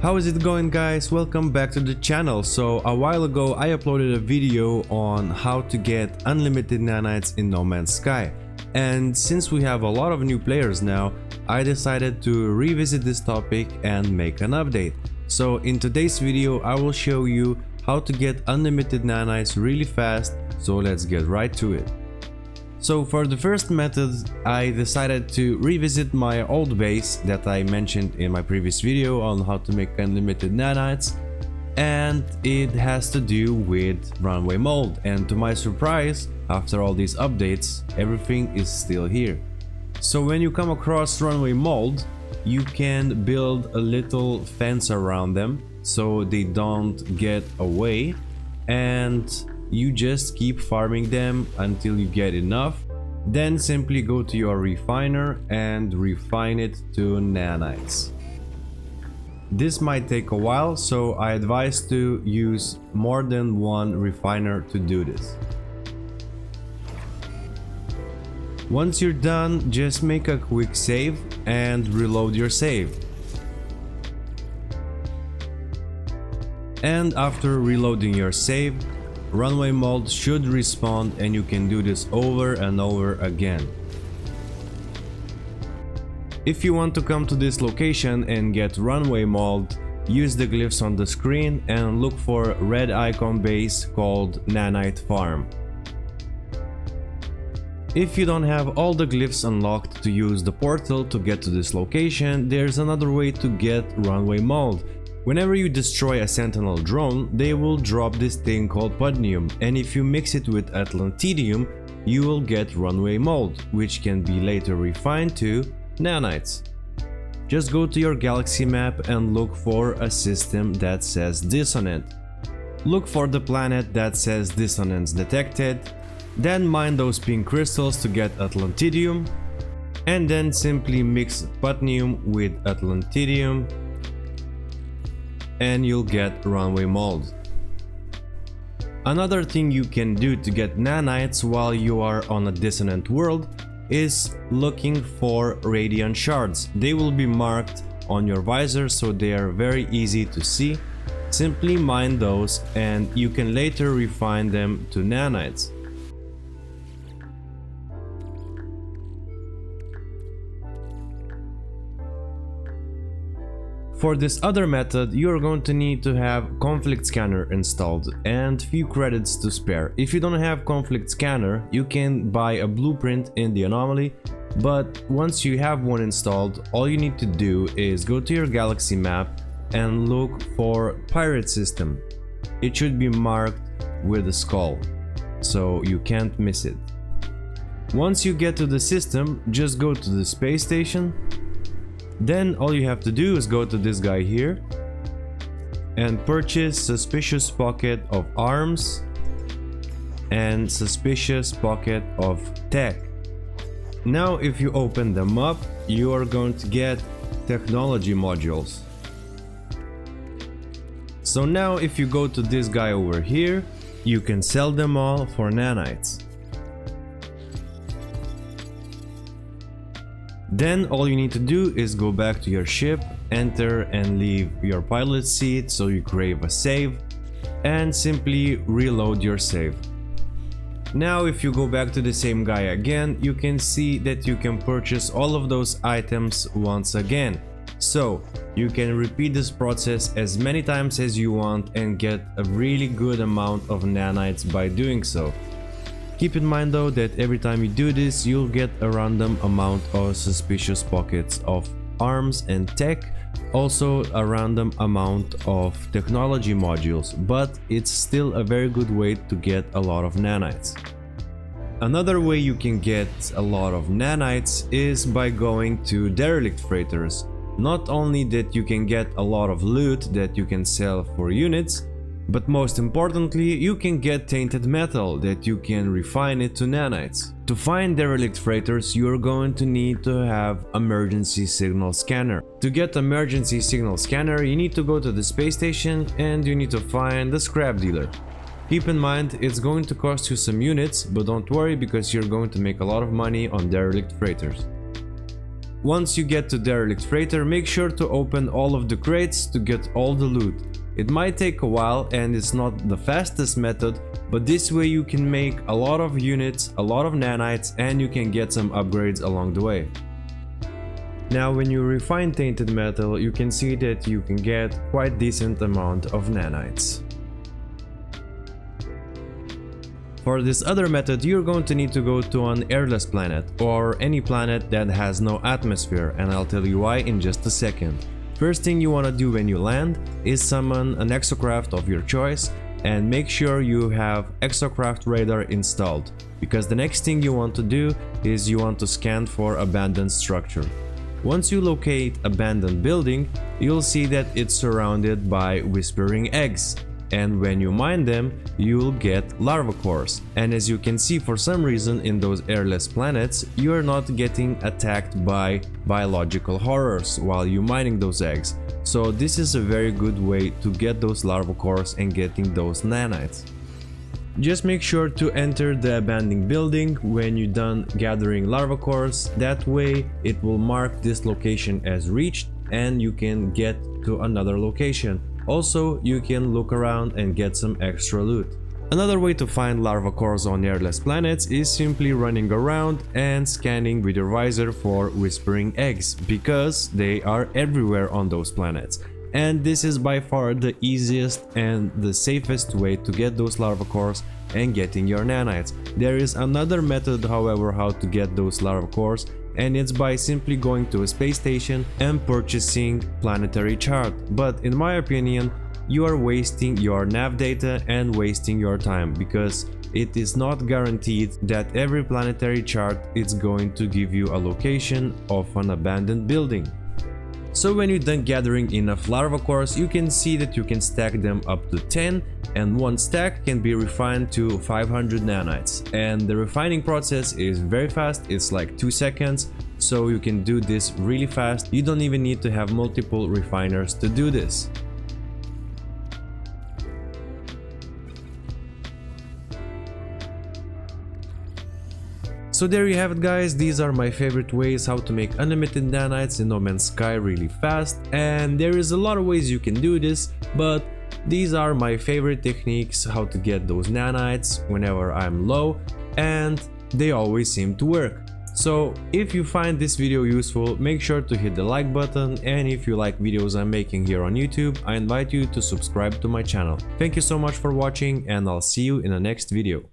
How is it going, guys? Welcome back to the channel. So a while ago I uploaded a video on how to get unlimited nanites in No Man's Sky, and since we have a lot of new players now, I decided to revisit this topic and make an update. So in today's video I will show you how to get unlimited nanites really fast, so let's get right to it. So for the first method, I decided to revisit my old base that I mentioned in my previous video on how to make unlimited nanites, and it has to do with runaway mold. And to my surprise, after all these updates, everything is still here. So when you come across runaway mold, you can build a little fence around them so they don't get away, and you just keep farming them until you get enough. Then simply go to your refiner and refine it to nanites. This might take a while, so I advise to use more than one refiner to do this. Once you're done, just make a quick save and reload your save. And after reloading your save, runaway mold should respawn, and you can do this over and over again. If you want to come to this location and get runaway mold, use the glyphs on the screen and look for a red icon base called Nanite Farm. If you don't have all the glyphs unlocked to use the portal to get to this location, there's another way to get runaway mold. Whenever you destroy a sentinel drone, they will drop this thing called pudnium, and if you mix it with atlantidium, you will get runaway mold, which can be later refined to nanites. Just go to your galaxy map and look for a system that says Dissonant. Look for the planet that says Dissonance detected, then mine those pink crystals to get atlantidium, and then simply mix pudnium with atlantidium, and you'll get runaway mold. Another thing you can do to get nanites while you are on a dissonant world is looking for radiant shards. They will be marked on your visor, so they are very easy to see. Simply mine those and you can later refine them to nanites. For this other method, you are going to need to have conflict scanner installed and few credits to spare. If you don't have conflict scanner, you can buy a blueprint in the anomaly, but once you have one installed, all you need to do is go to your galaxy map and look for pirate system. It should be marked with a skull, so you can't miss it. Once you get to the system, just go to the space station. Then all you have to do is go to this guy here and purchase suspicious pocket of arms and suspicious pocket of tech. Now if you open them up, you are going to get technology modules. So now if you go to this guy over here, you can sell them all for nanites. Then all you need to do is go back to your ship, enter and leave your pilot seat so you crave a save, and simply reload your save. Now if you go back to the same guy again, you can see that you can purchase all of those items once again. So you can repeat this process as many times as you want and get a really good amount of nanites by doing so. Keep in mind though that every time you do this, you'll get a random amount of suspicious pockets of arms and tech, also a random amount of technology modules, but it's still a very good way to get a lot of nanites. Another way you can get a lot of nanites is by going to derelict freighters. Not only that you can get a lot of loot that you can sell for units, but most importantly, you can get tainted metal that you can refine it to nanites. To find derelict freighters, you are going to need to have emergency signal scanner. To get emergency signal scanner, you need to go to the space station and you need to find the scrap dealer. Keep in mind, it's going to cost you some units, but don't worry because you're going to make a lot of money on derelict freighters. Once you get to Derelict Freighter, make sure to open all of the crates to get all the loot. It might take a while and it's not the fastest method, but this way you can make a lot of units, a lot of nanites, and you can get some upgrades along the way. Now when you refine tainted metal, you can see that you can get quite decent amount of nanites. For this other method, you're going to need to go to an airless planet or any planet that has no atmosphere, and I'll tell you why in just a second. First thing you want to do when you land is summon an exocraft of your choice and make sure you have exocraft radar installed, because the next thing you want to do is you want to scan for abandoned structure. Once you locate abandoned building, you'll see that it's surrounded by whispering eggs, and when you mine them, you'll get larva cores. And as you can see, for some reason in those airless planets, you're not getting attacked by biological horrors while you're mining those eggs. So this is a very good way to get those larva cores and getting those nanites. Just make sure to enter the abandoned building when you're done gathering larva cores. That way it will mark this location as reached and you can get to another location. Also, you can look around and get some extra loot. Another way to find larva cores on airless planets is simply running around and scanning with your visor for whispering eggs, because they are everywhere on those planets. And this is by far the easiest and the safest way to get those larva cores and getting your nanites. There is another method, however, how to get those larva cores, and it's by simply going to a space station and purchasing planetary chart. But in my opinion, you are wasting your nav data and wasting your time, because it is not guaranteed that every planetary chart is going to give you a location of an abandoned building. So when you're done gathering enough larva cores, you can see that you can stack them up to 10, and one stack can be refined to 500 nanites. And the refining process is very fast, it's like 2 seconds, so you can do this really fast. You don't even need to have multiple refiners to do this. So there you have it, guys. These are my favorite ways how to make unlimited nanites in No Man's Sky really fast, and there is a lot of ways you can do this, but these are my favorite techniques how to get those nanites whenever I'm low, and they always seem to work. So if you find this video useful, make sure to hit the like button, and if you like videos I'm making here on YouTube, I invite you to subscribe to my channel. Thank you so much for watching, and I'll see you in the next video.